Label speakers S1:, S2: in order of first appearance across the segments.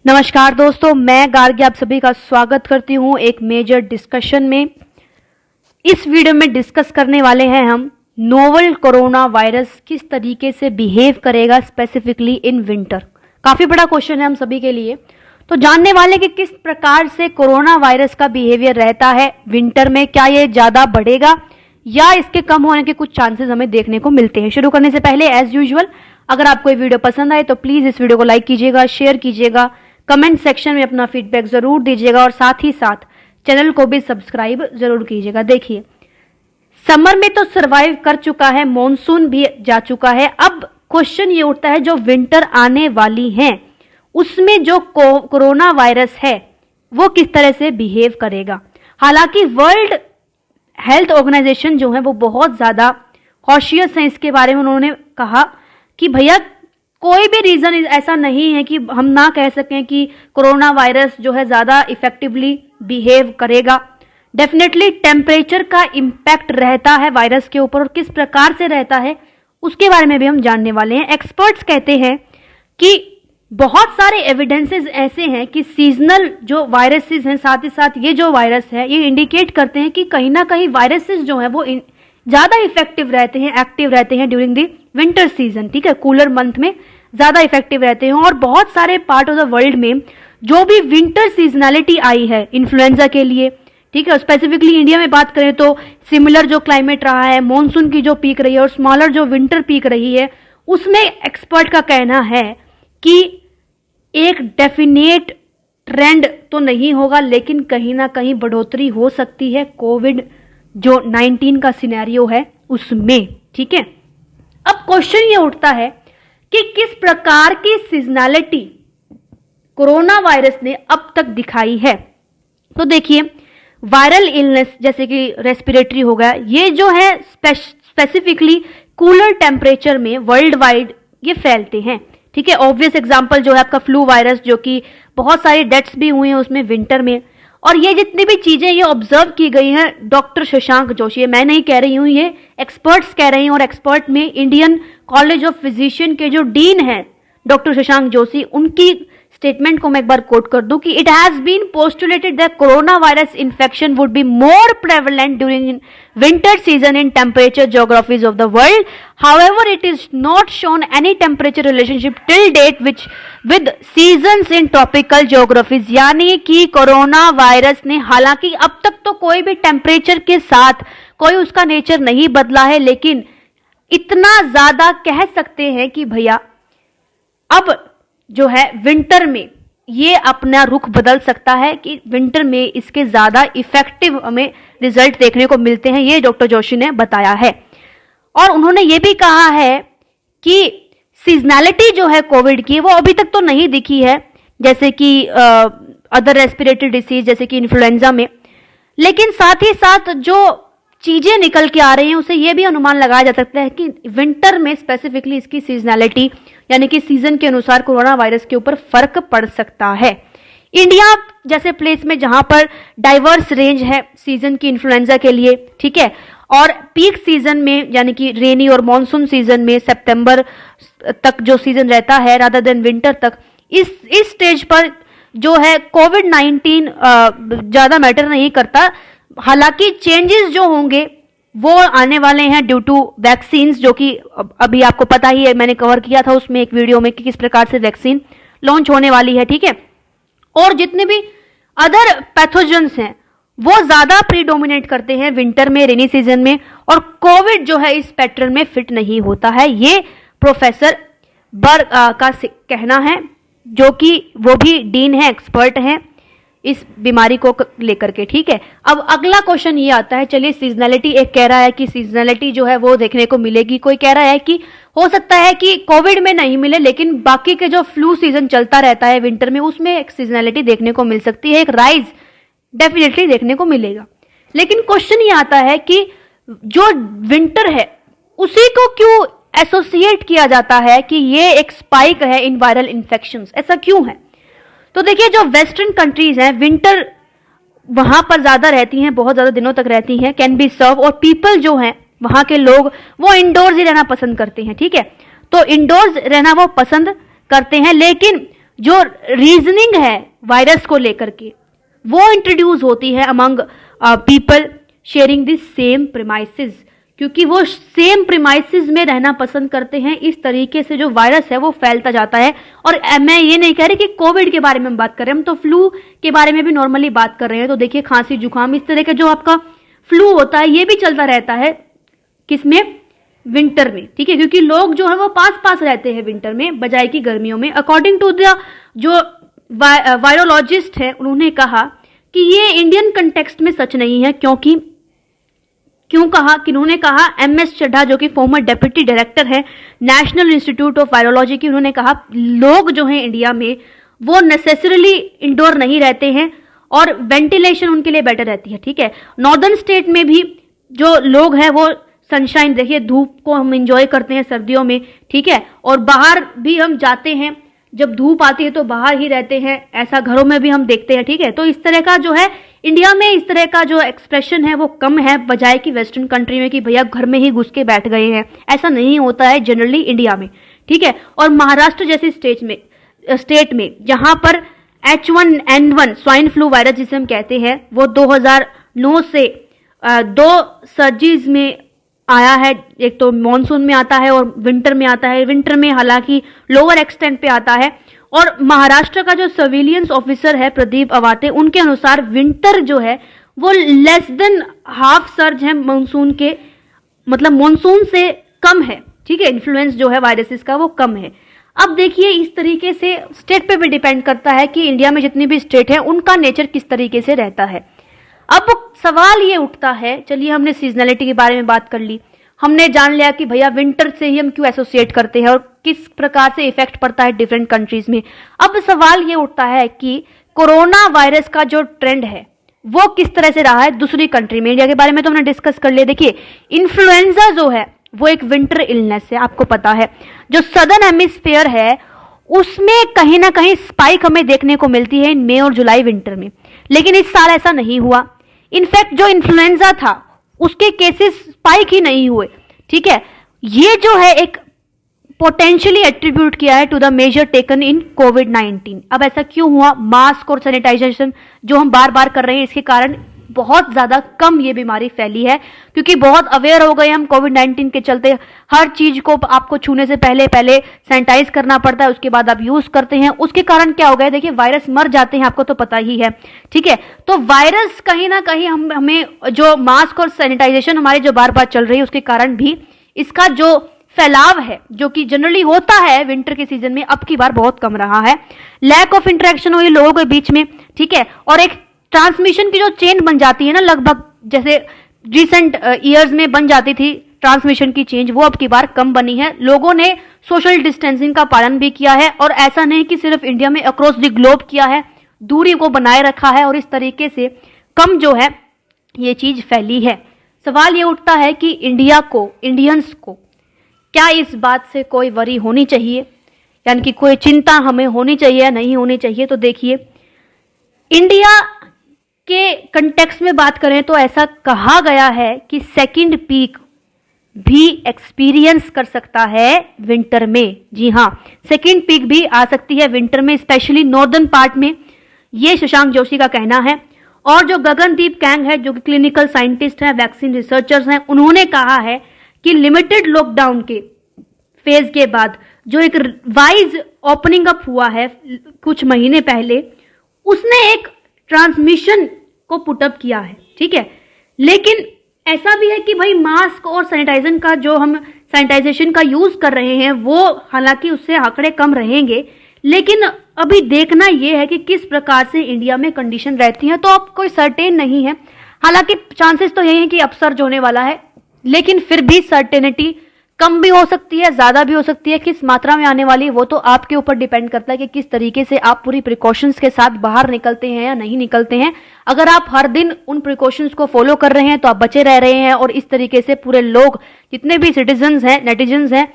S1: नमस्कार दोस्तों, मैं गार्गी आप सभी का स्वागत करती हूं एक मेजर डिस्कशन में। इस वीडियो में डिस्कस करने वाले हैं हम नोवल कोरोना वायरस किस तरीके से बिहेव करेगा स्पेसिफिकली इन विंटर। काफी बड़ा क्वेश्चन है हम सभी के लिए। तो जानने वाले कि किस प्रकार से कोरोना वायरस का बिहेवियर रहता है विंटर में, क्या ये ज्यादा बढ़ेगा या इसके कम होने के कुछ चांसेस हमें देखने को मिलते हैं। शुरू करने से पहले एज यूजुअल अगर आपको ये वीडियो पसंद आए तो प्लीज इस वीडियो को लाइक कीजिएगा, शेयर कीजिएगा, कमेंट सेक्शन में अपना फीडबैक जरूर दीजिएगा और साथ ही साथ चैनल को भी सब्सक्राइब जरूर कीजिएगा। देखिए, समर में तो सरवाइव कर चुका है, मॉनसून भी जा चुका है। अब क्वेश्चन ये उठता है जो विंटर आने वाली है उसमें जो कोरोना वायरस है वो किस तरह से बिहेव करेगा। हालांकि वर्ल्ड हेल्थ ऑर्गेनाइजेशन जो है वो बहुत ज्यादा कॉशियस है इसके बारे में। उन्होंने कहा कि भैया कोई भी रीजन ऐसा नहीं है कि हम ना कह सकें कि कोरोना वायरस जो है ज्यादा इफेक्टिवली बिहेव करेगा। डेफिनेटली टेम्परेचर का इम्पैक्ट रहता है वायरस के ऊपर और किस प्रकार से रहता है उसके बारे में भी हम जानने वाले हैं। एक्सपर्ट्स कहते हैं कि बहुत सारे एविडेंसेस ऐसे हैं कि सीजनल जो वायरसेस हैं, साथ ही साथ ये जो वायरस है ये इंडिकेट करते हैं कि कहीं ना कहीं वायरसेस जो है वो ज्यादा इफेक्टिव रहते हैं, एक्टिव रहते हैं ड्यूरिंग द विंटर सीजन। ठीक है, कूलर मंथ में ज्यादा इफेक्टिव रहते हैं। और बहुत सारे पार्ट ऑफ द वर्ल्ड में जो भी विंटर सीजनैलिटी आई है इन्फ्लुएंजा के लिए, ठीक है, स्पेसिफिकली इंडिया में बात करें तो सिमिलर जो क्लाइमेट रहा है, मॉनसून की जो पीक रही है और स्मॉलर जो विंटर पीक रही है, उसमें एक्सपर्ट का कहना है कि एक डेफिनेट ट्रेंड तो नहीं होगा लेकिन कहीं ना कहीं बढ़ोतरी हो सकती है कोविड जो 19 का सिनेरियो है उसमें। ठीक है, अब क्वेश्चन ये उठता है कि किस प्रकार की सीजनैलिटी कोरोना वायरस ने अब तक दिखाई है। तो देखिए, वायरल इलनेस जैसे कि रेस्पिरेटरी हो गया, ये जो है स्पेसिफिकली कूलर टेम्परेचर में वर्ल्ड वाइड ये फैलते हैं। ठीक है, ऑब्वियस एग्जांपल जो है आपका फ्लू वायरस जो कि बहुत सारी डेथ्स भी हुई हैं उसमें विंटर में। और ये जितनी भी चीजें ये ऑब्जर्व की गई हैं डॉक्टर शशांक जोशी, मैं नहीं कह रही हूं, ये एक्सपर्ट्स कह रही हैं। और एक्सपर्ट में इंडियन कॉलेज ऑफ फिजिशियन के जो डीन हैं डॉक्टर शशांक जोशी, उनकी स्टेटमेंट को मैं एक बार कोट कर दूं कि it has been postulated that corona virus infection would be more prevalent during winter season in temperature geographies of the world. However, it is not shown any temperature relationship till date with seasons in tropical geographies. यानी कि corona virus ने हालांकि अब तक तो कोई भी temperature के साथ कोई उसका नेचर नहीं बदला है, लेकिन इतना ज्यादा कह सकते हैं कि भैया अब जो है विंटर में ये अपना रुख बदल सकता है कि विंटर में इसके ज्यादा इफेक्टिव हमें रिजल्ट देखने को मिलते हैं, ये डॉक्टर जोशी ने बताया है। और उन्होंने ये भी कहा है कि सीजनैलिटी जो है कोविड की वो अभी तक तो नहीं दिखी है जैसे कि अदर रेस्पिरेटरी डिसीज जैसे कि इन्फ्लुएंजा में, लेकिन साथ ही साथ जो चीजें निकल के आ रही हैं उसे ये भी अनुमान लगाया जा सकता है कि विंटर में स्पेसिफिकली इसकी सीजनैलिटी यानी कि सीजन के अनुसार कोरोना वायरस के ऊपर फर्क पड़ सकता है। इंडिया जैसे प्लेस में जहां पर डाइवर्स रेंज है सीजन की इन्फ्लुएंजा के लिए, ठीक है, और पीक सीजन में यानी कि रेनी और मॉनसून सीजन में सितंबर तक जो सीजन रहता है रादर देन विंटर तक, इस स्टेज पर जो है कोविड-19 ज्यादा मैटर नहीं करता। हालांकि चेंजेस जो होंगे वो आने वाले हैं ड्यू टू वैक्सीन्स, जो कि अभी आपको पता ही है, मैंने कवर किया था उसमें एक वीडियो में कि किस प्रकार से वैक्सीन लॉन्च होने वाली है। ठीक है, और जितने भी अदर पैथोजेंस हैं वो ज्यादा प्रीडोमिनेट करते हैं विंटर में, रेनी सीजन में, और कोविड जो है इस पैटर्न में फिट नहीं होता है। ये प्रोफेसर बर्ग का कहना है जो कि वो भी डीन है, एक्सपर्ट हैं इस बीमारी को लेकर के। ठीक है, अब अगला क्वेश्चन ये आता है, चलिए सीजनैलिटी, एक कह रहा है कि सीजनैलिटी जो है वो देखने को मिलेगी, कोई कह रहा है कि हो सकता है कि कोविड में नहीं मिले लेकिन बाकी के जो फ्लू सीजन चलता रहता है विंटर में उसमें एक सीजनैलिटी देखने को मिल सकती है, एक राइज डेफिनेटली देखने को मिलेगा। लेकिन क्वेश्चन ये आता है कि जो विंटर है उसी को क्यों एसोसिएट किया जाता है कि ये एक स्पाइक है इन वायरल इन्फेक्शंस, ऐसा क्यों है? तो देखिए, जो वेस्टर्न कंट्रीज हैं विंटर वहां पर ज्यादा रहती हैं, बहुत ज्यादा दिनों तक रहती हैं, कैन बी सर्व, और पीपल जो हैं वहां के लोग वो इंडोर्स ही रहना पसंद करते हैं। ठीक है, तो इंडोर्स रहना वो पसंद करते हैं, लेकिन जो रीजनिंग है वायरस को लेकर के वो इंट्रोड्यूस होती है among people sharing the same premises, क्योंकि वो सेम प्रीमाइसेस में रहना पसंद करते हैं। इस तरीके से जो वायरस है वो फैलता जाता है। और मैं ये नहीं कह रही कि कोविड के बारे में हम बात कर रहे हैं, हम तो फ्लू के बारे में भी नॉर्मली बात कर रहे हैं। तो देखिए खांसी जुकाम इस तरह का जो आपका फ्लू होता है ये भी चलता रहता है किसमें, विंटर में, ठीक है, क्योंकि लोग जो है वो पास पास रहते हैं विंटर में बजाय की गर्मियों में। अकॉर्डिंग टू द जो वायरोलॉजिस्ट है उन्होंने कहा कि ये इंडियन कंटेक्स्ट में सच नहीं है, क्यों कहा कि उन्होंने कहा एमएस चड्ढा जो कि फॉर्मर डेप्यूटी डायरेक्टर है नेशनल इंस्टीट्यूट ऑफ वायरोलॉजी की, उन्होंने कहा लोग जो हैं इंडिया में वो नेसेसरली इंडोर नहीं रहते हैं और वेंटिलेशन उनके लिए बेटर रहती है, ठीक है। नॉर्दर्न स्टेट में भी जो लोग हैं वो सनशाइन, देखिए धूप को हम एंजॉय करते हैं सर्दियों में, ठीक है, और बाहर भी हम जाते हैं, जब धूप आती है तो बाहर ही रहते हैं, ऐसा घरों में भी हम देखते हैं, ठीक है। तो इस तरह का जो है इंडिया में इस तरह का जो एक्सप्रेशन है वो कम है बजाय कि वेस्टर्न कंट्री में कि भैया घर में ही घुस के बैठ गए हैं, ऐसा नहीं होता है जनरली इंडिया में, ठीक है। और महाराष्ट्र जैसे स्टेट में जहां पर H1N1 स्वाइन फ्लू वायरस जिसे हम कहते हैं वो 2009 से 2 सर्जीज में आया है, एक तो मॉनसून में आता है और विंटर में आता है। विंटर में हालांकि लोअर एक्सटेंट पे आता है। और महाराष्ट्र का जो सर्विलियंस ऑफिसर है प्रदीप अवाते, उनके अनुसार विंटर जो है वो लेस देन हाफ सर्ज है मॉनसून के, मतलब मॉनसून से कम है, ठीक है। इन्फ्लुएंस जो है वायरसेस का वो कम है। अब देखिए इस तरीके से स्टेट पे भी डिपेंड करता है कि इंडिया में जितनी भी स्टेट है उनका नेचर किस तरीके से रहता है। अब सवाल ये उठता है, चलिए हमने सीजनलिटी के बारे में बात कर ली, हमने जान लिया कि भैया विंटर से ही हम क्यों एसोसिएट करते हैं और किस प्रकार से इफेक्ट पड़ता है डिफरेंट कंट्रीज में। अब सवाल ये उठता है कि कोरोना वायरस का जो ट्रेंड है वो किस तरह से रहा है दूसरी कंट्री में। इंडिया के बारे में तो हमने डिस्कस कर लिया। देखिए इन्फ्लुएंजा जो है वो एक विंटर इलनेस है, आपको पता है। जो सदर्न हेमिस्फीयर है उसमें कहीं ना कहीं स्पाइक हमें देखने को मिलती है इन मई और जुलाई विंटर में, लेकिन इस साल ऐसा नहीं हुआ। इनफैक्ट जो इन्फ्लुएंजा था उसके केसेस स्पाइक ही नहीं हुए, ठीक है। ये जो है एक पोटेंशियली एट्रीब्यूट किया है to the measure taken in कोविड-19। अब ऐसा क्यों हुआ? मास्क और सैनिटाइजेशन जो हम बार बार कर रहे हैं इसके कारण बहुत ज्यादा कम ये बीमारी फैली है, क्योंकि बहुत अवेयर हो गए हम कोविड-19 के चलते। हर चीज को आपको छूने से पहले सैनिटाइज करना पड़ता है, उसके बाद आप यूज करते हैं। उसके कारण क्या हो गया, देखिए वायरस मर जाते हैं, आपको तो पता ही है, ठीक है। तो वायरस कहीं ना कहीं हमें जो मास्क और सैनिटाइजेशन हमारी जो बार बार चल रही है उसके कारण भी इसका जो फैलाव है जो कि जनरली होता है विंटर के सीजन में, अब की बार बहुत कम रहा है। लैक ऑफ इंटरेक्शन हुई लोगों के बीच में, ठीक है, और एक ट्रांसमिशन की जो चेन बन जाती है ना, लगभग जैसे रिसेंट ईयर्स में बन जाती थी ट्रांसमिशन की चेन, वो अब की बार कम बनी है। लोगों ने सोशल डिस्टेंसिंग का पालन भी किया है, और ऐसा नहीं कि सिर्फ इंडिया में, अक्रॉस द ग्लोब किया है, दूरी को बनाए रखा है, और इस तरीके से कम जो है ये चीज फैली है। सवाल ये उठता है कि इंडियंस को क्या इस बात से कोई वरी होनी चाहिए, यानी कि कोई चिंता हमें होनी चाहिए या नहीं होनी चाहिए। तो देखिए इंडिया के कंटेक्स्ट में बात करें तो ऐसा कहा गया है कि सेकंड पीक भी एक्सपीरियंस कर सकता है विंटर में। जी हाँ, सेकंड पीक भी आ सकती है विंटर में, स्पेशली नॉर्दर्न पार्ट में, ये शशांक जोशी का कहना है। और जो गगनदीप कैंग है जो कि क्लिनिकल साइंटिस्ट हैं, वैक्सीन रिसर्चर्स हैं, उन्होंने कहा है कि लिमिटेड लॉकडाउन के फेज के बाद जो एक वाइज ओपनिंग अप हुआ है कुछ महीने पहले, उसने एक ट्रांसमिशन को पुटअप किया है, ठीक है। लेकिन ऐसा भी है कि भाई मास्क और सैनिटाइजेशन का जो हम सैनिटाइजेशन का यूज कर रहे हैं वो हालांकि उससे आंकड़े कम रहेंगे, लेकिन अभी देखना यह है कि किस प्रकार से इंडिया में कंडीशन रहती है। तो अब कोई सर्टेन नहीं है, हालांकि चांसेस तो यही है कि अपसर्ज होने वाला है, लेकिन फिर भी सर्टेनिटी कम भी हो सकती है, ज्यादा भी हो सकती है। किस मात्रा में आने वाली है वो तो आपके ऊपर डिपेंड करता है कि किस तरीके से आप पूरी प्रिकॉशंस के साथ बाहर निकलते हैं या नहीं निकलते हैं। अगर आप हर दिन उन प्रिकॉशंस को फॉलो कर रहे हैं तो आप बचे रह रहे हैं, और इस तरीके से पूरे लोग जितने भी सिटीजन्स हैं, नेटिजन्स हैं,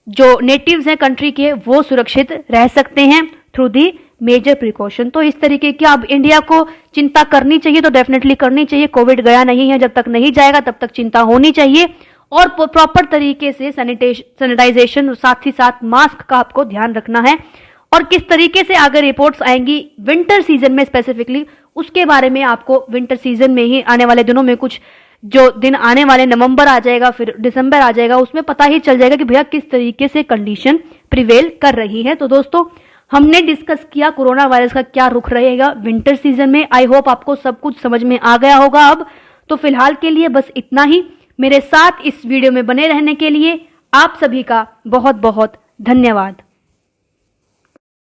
S1: जो नेटिव्स हैं कंट्री के, वो सुरक्षित रह सकते हैं थ्रू दी मेजर प्रिकॉशन। तो इस तरीके की अब इंडिया को चिंता करनी चाहिए तो डेफिनेटली करनी चाहिए। कोविड गया नहीं है, जब तक नहीं जाएगा तब तक चिंता होनी चाहिए, और प्रॉपर तरीके से सैनिटाइजेशन और साथ ही साथ मास्क का आपको ध्यान रखना है। और किस तरीके से आगे रिपोर्ट्स आएंगी विंटर सीजन में स्पेसिफिकली, उसके बारे में आपको विंटर सीजन में ही आने वाले दिनों में कुछ जो दिन आने वाले, नवंबर आ जाएगा फिर दिसंबर आ जाएगा, उसमें पता ही चल जाएगा कि भैया किस तरीके से कंडीशन प्रिवेल कर रही है। तो दोस्तों हमने डिस्कस किया कोरोना वायरस का क्या रुख रहेगा विंटर सीजन में। आई होप आपको सब कुछ समझ में आ गया होगा अब। तो फिलहाल के लिए बस इतना ही। मेरे साथ इस वीडियो में बने रहने के लिए आप सभी का बहुत बहुत धन्यवाद।